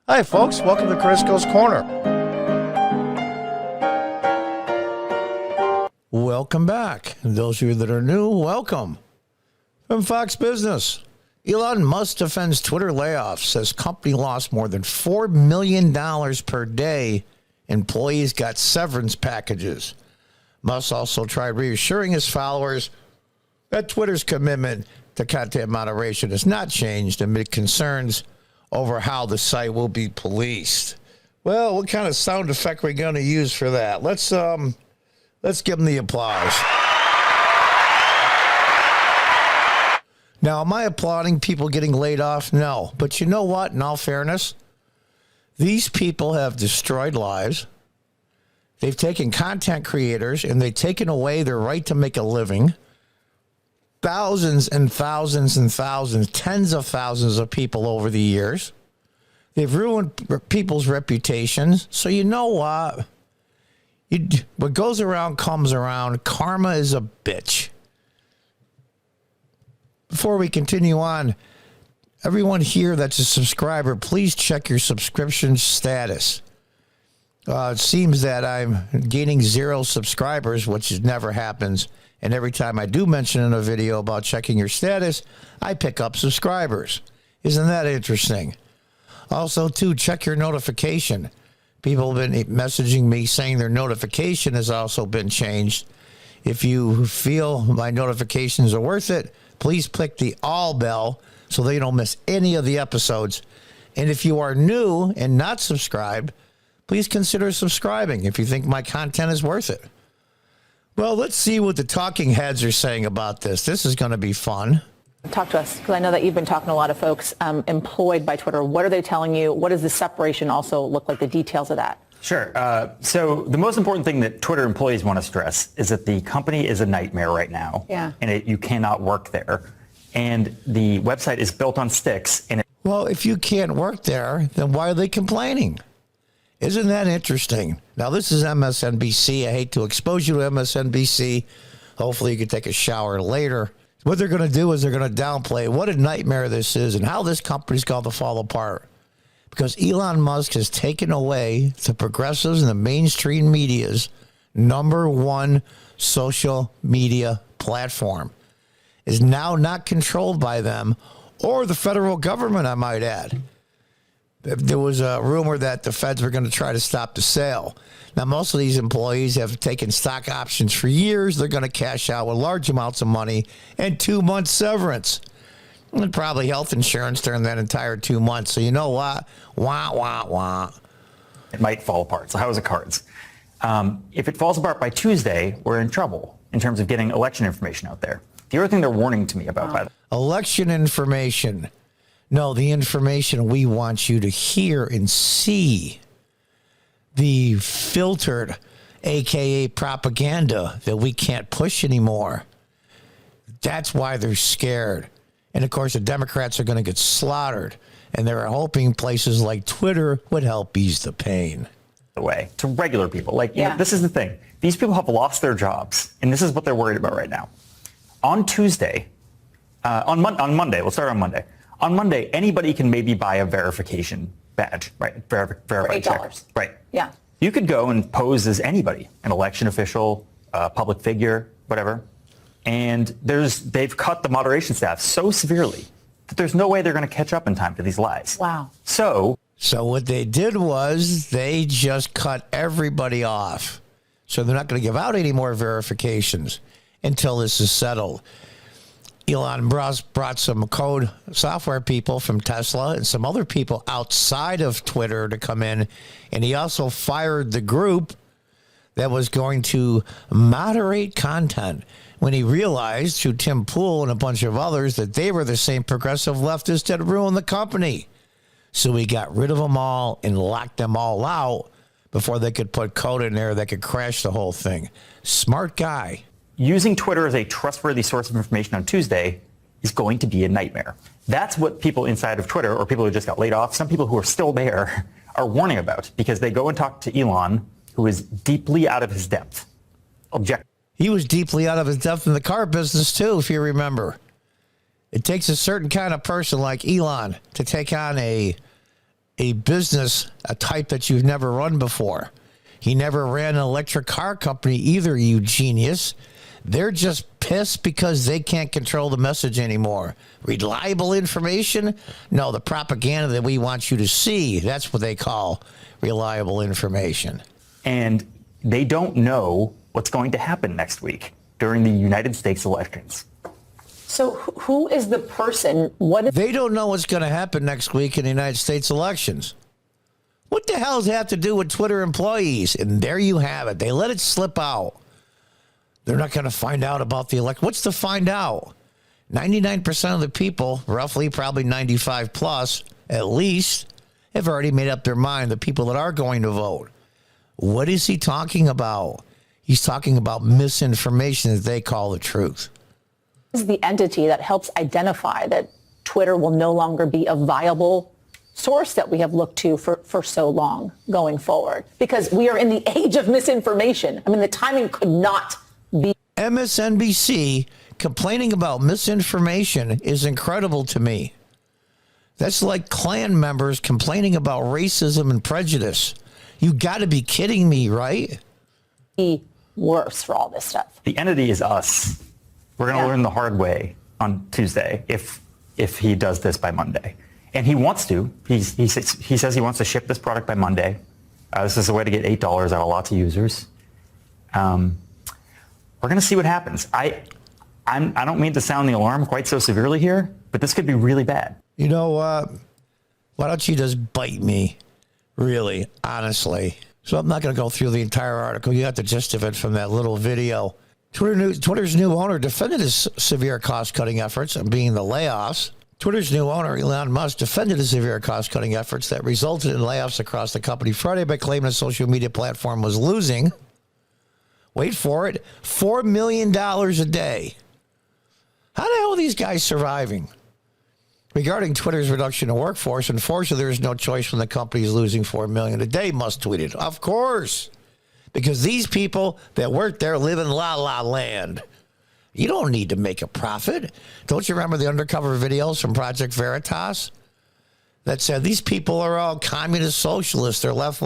Hi, folks. Welcome to Crisco's Corner. Welcome back. And those of you that are new, welcome. From Fox Business, Elon Musk defends Twitter layoffs, says company lost more than $4 million per day. Employees got severance packages. Musk also tried reassuring his followers that Twitter's commitment to content moderation has not changed amid concerns over how the site will be policed. Well, what kind of sound effect are we going to use for that? Let's give them the applause. Now, am I applauding people getting laid off? No. But you know what? In all fairness, these people have destroyed lives. They've taken content creators and they've taken away their right to make a living. Thousands and thousands and thousands, tens of thousands of people over the years. They've ruined people's reputations. So you know what? What goes around comes around. Karma is a bitch. Before we continue on, everyone here that's a subscriber, please check your subscription status. It seems that I'm gaining 0 subscribers, which never happens. And every time I do mention in a video about checking your status, I pick up subscribers. Isn't that interesting? Also, too, check your notification. People have been messaging me saying their notification has also been changed. If you feel my notifications are worth it, please click the all bell so that you don't miss any of the episodes. And if you are new and not subscribed, please consider subscribing if you think my content is worth it. Well, let's see what the talking heads are saying about this. This is going to be fun. Talk to us, because I know that you've been talking to a lot of folks employed by Twitter. What are they telling you? What does the separation also look like, the details of that? Sure. So the most important thing that Twitter employees want to stress is that the company is a nightmare right now. Yeah. And you cannot work there. And the website is built on sticks. Well, if you can't work there, then why are they complaining? Isn't that interesting? Now, this is MSNBC. I hate to expose you to MSNBC. Hopefully you can take a shower later. What they're going to do is they're going to downplay what a nightmare this is and how this company's going to fall apart. Because Elon Musk has taken away the progressives and the mainstream media's #1 social media platform. Is now not controlled by them or the federal government, I might add. There was a rumor that the feds were going to try to stop the sale. Now, most of these employees have taken stock options for years. They're going to cash out with large amounts of money and 2 months severance. And probably health insurance during that entire 2 months. So you know what? Wah, wah, wah. It might fall apart. So how is it cards? If it falls apart by Tuesday, we're in trouble in terms of getting election information out there. The other thing they're warning to me about, by the way. Election information. No, the information we want you to hear and see. The filtered, a.k.a. propaganda that we can't push anymore. That's why they're scared. And, of course, the Democrats are going to get slaughtered. And they're hoping places like Twitter would help ease the pain. Way to regular people. You know, this is the thing. These people have lost their jobs. And this is what they're worried about right now. On Tuesday, on Monday, we'll start on Monday. On Monday, anybody can maybe buy a verification badge, right? Verified for $8. Right. Yeah. You could go and pose as anybody, an election official, a public figure, whatever. And they've cut the moderation staff so severely that there's no way they're going to catch up in time to these lies. Wow. So what they did was they just cut everybody off. So they're not going to give out any more verifications until this is settled. Elon brought some code software people from Tesla and some other people outside of Twitter to come in. And he also fired the group that was going to moderate content when he realized through Tim Pool and a bunch of others that they were the same progressive leftists that ruined the company. So he got rid of them all and locked them all out before they could put code in there that could crash the whole thing. Smart guy. Using Twitter as a trustworthy source of information on Tuesday is going to be a nightmare. That's what people inside of Twitter, or people who just got laid off, some people who are still there, are warning about, because they go and talk to Elon, who is deeply out of his depth. He was deeply out of his depth in the car business, too, if you remember. It takes a certain kind of person like Elon to take on a a business, a type that you've never run before. He never ran an electric car company either, you genius. They're just pissed because they can't control the message anymore. Reliable information? No, the propaganda that we want you to see. That's what they call reliable information. And they don't know what's going to happen next week during the United States elections. So who is the person? They don't know what's going to happen next week in the United States elections. What the hell does it have to do with Twitter employees? And there you have it. They let it slip out. They're not going to find out about the election. What's to find out? 99% of the people, roughly probably 95 plus at least, have already made up their mind, the people that are going to vote. What is he talking about? He's talking about misinformation that they call the truth. This is the entity that helps identify that Twitter will no longer be a viable source that we have looked to for so long going forward, because we are in the age of misinformation. I mean, the timing could not be. MSNBC complaining about misinformation is incredible to me. That's like Klan members complaining about racism and prejudice. You got to be kidding me, right? Be worse for all this stuff. The entity is us. We're going to learn the hard way on Tuesday if he does this by Monday. And he wants to. He says he wants to ship this product by Monday. This is a way to get $8 out of lots of users. We're going to see what happens. I don't mean to sound the alarm quite so severely here, but this could be really bad. You know what? Why don't you just bite me? Really, honestly. So I'm not going to go through the entire article. You got the gist of it from that little video. Twitter's new owner defended his severe cost-cutting efforts, being the layoffs. Twitter's new owner, Elon Musk, defended his severe cost-cutting efforts that resulted in layoffs across the company Friday by claiming the social media platform was losing, wait for it, $4 million a day. How the hell are these guys surviving? Regarding Twitter's reduction in workforce, unfortunately, there is no choice when the company is losing $4 million a day, Musk tweeted. Of course, because these people that work there live in la-la land. You don't need to make a profit. Don't you remember the undercover videos from Project Veritas that said these people are all communist socialists? They're left.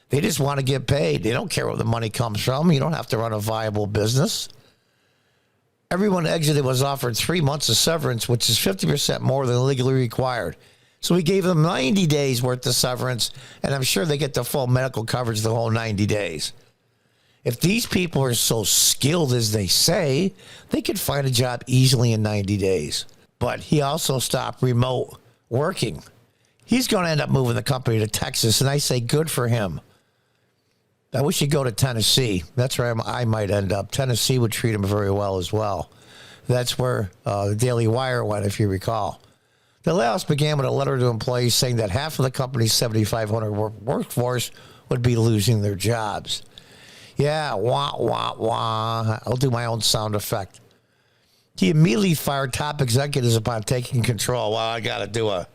They just want to get paid. They don't care where the money comes from. You don't have to run a viable business. Everyone exited was offered 3 months of severance, which is 50% more than legally required. So we gave them 90 days worth of severance, and I'm sure they get the full medical coverage the whole 90 days. If these people are so skilled as they say, they could find a job easily in 90 days. But he also stopped remote working. He's going to end up moving the company to Texas, and I say good for him. I wish he'd go to Tennessee. That's where I might end up. Tennessee would treat him very well as well. That's where the Daily Wire went, if you recall. The layoffs began with a letter to employees saying that half of the company's 7,500 workforce would be losing their jobs. Yeah, wah, wah, wah. I'll do my own sound effect. He immediately fired top executives upon taking control. Well, I got to do a...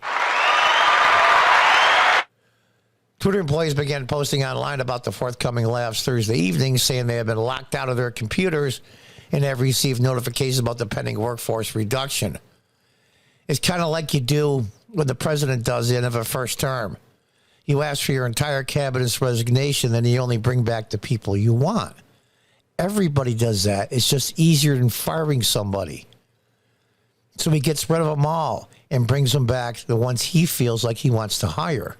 Twitter employees began posting online about the forthcoming layoffs Thursday evening, saying they have been locked out of their computers and have received notifications about the pending workforce reduction. It's kind of like you do when the president does the end of a first term. You ask for your entire cabinet's resignation, then you only bring back the people you want. Everybody does that. It's just easier than firing somebody. So he gets rid of them all and brings them back, the ones he feels like he wants to hire.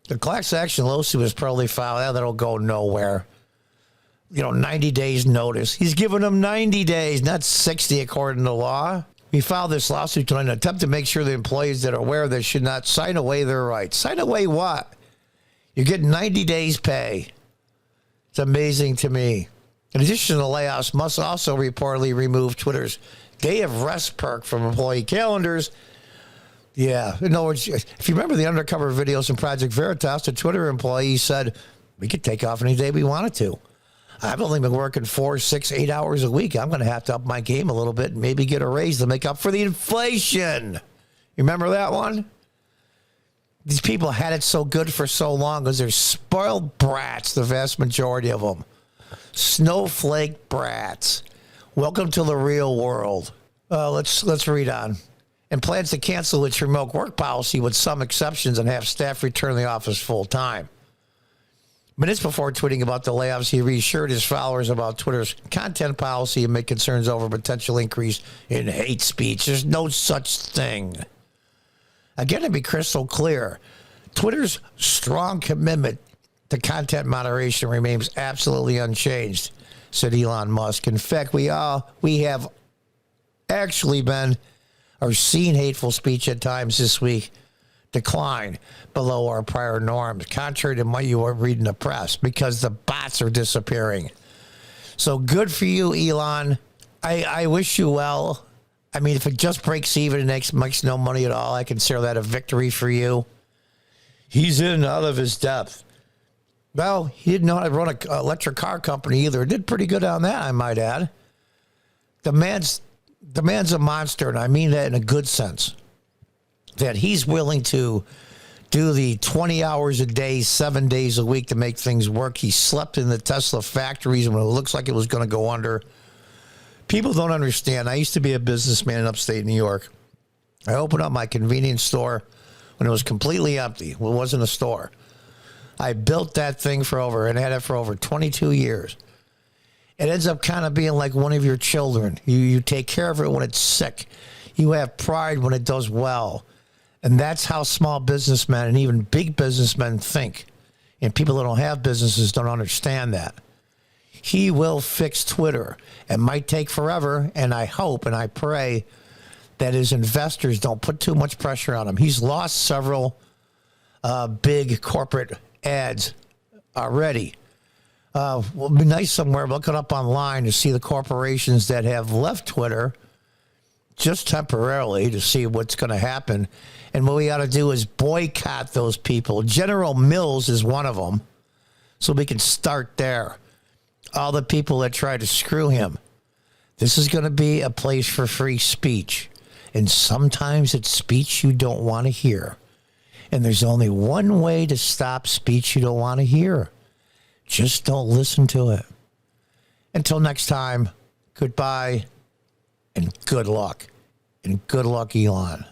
The class action lawsuit was probably filed. Yeah, that'll go nowhere. 90 days notice. He's giving them 90 days, not 60 according to law. We filed this lawsuit in an attempt to make sure the employees that are aware they should not sign away their rights. Sign away what? You're getting 90 days pay. It's amazing to me. In addition to the layoffs, Musk also reportedly removed Twitter's day of rest perk from employee calendars. Yeah. In other words, if you remember the undercover videos from Project Veritas, the Twitter employee said, we could take off any day we wanted to. I've only been working 4, 6, 8 hours a week. I'm going to have to up my game a little bit and maybe get a raise to make up for the inflation. You remember that one? These people had it so good for so long because they're spoiled brats, the vast majority of them. Snowflake brats. Welcome to the real world. Let's read on. and plans to cancel its remote work policy with some exceptions and have staff return to the office full time. Minutes before tweeting about the layoffs, he reassured his followers about Twitter's content policy amid concerns over potential increase in hate speech. There's no such thing. Again, to be crystal clear, Twitter's strong commitment to content moderation remains absolutely unchanged, said Elon Musk. In fact, we have actually been or seen hateful speech at times this week decline below our prior norms, contrary to what you were reading in the press, because the bots are disappearing. So good for you, Elon. I wish you well. I mean, if it just breaks even and makes no money at all, I consider that a victory for you. He's in out of his depth. Well, he didn't know how to run an electric car company either. Did pretty good on that, I might add. The man's a monster, and I mean that in a good sense. That he's willing to do the 20 hours a day, 7 days a week to make things work. He slept in the Tesla factories when it looks like it was going to go under. People don't understand. I used to be a businessman in upstate New York. I opened up my convenience store when it was completely empty. Well, it wasn't a store. I built that thing and had it for over 22 years. It ends up kind of being like one of your children. You take care of it when it's sick. You have pride when it does well. And that's how small businessmen and even big businessmen think. And people that don't have businesses don't understand that. He will fix Twitter. It might take forever, and I hope and I pray that his investors don't put too much pressure on him. He's lost several big corporate ads already. It'll be nice somewhere. Look it up online to see the corporations that have left Twitter just temporarily to see what's going to happen. And what we ought to do is boycott those people. General Mills is one of them, so we can start there. All the people that try to screw him. This is going to be a place for free speech. And sometimes it's speech you don't want to hear. And there's only one way to stop speech you don't want to hear. Just don't listen to it. Until next time, goodbye and good luck. And good luck, Elon.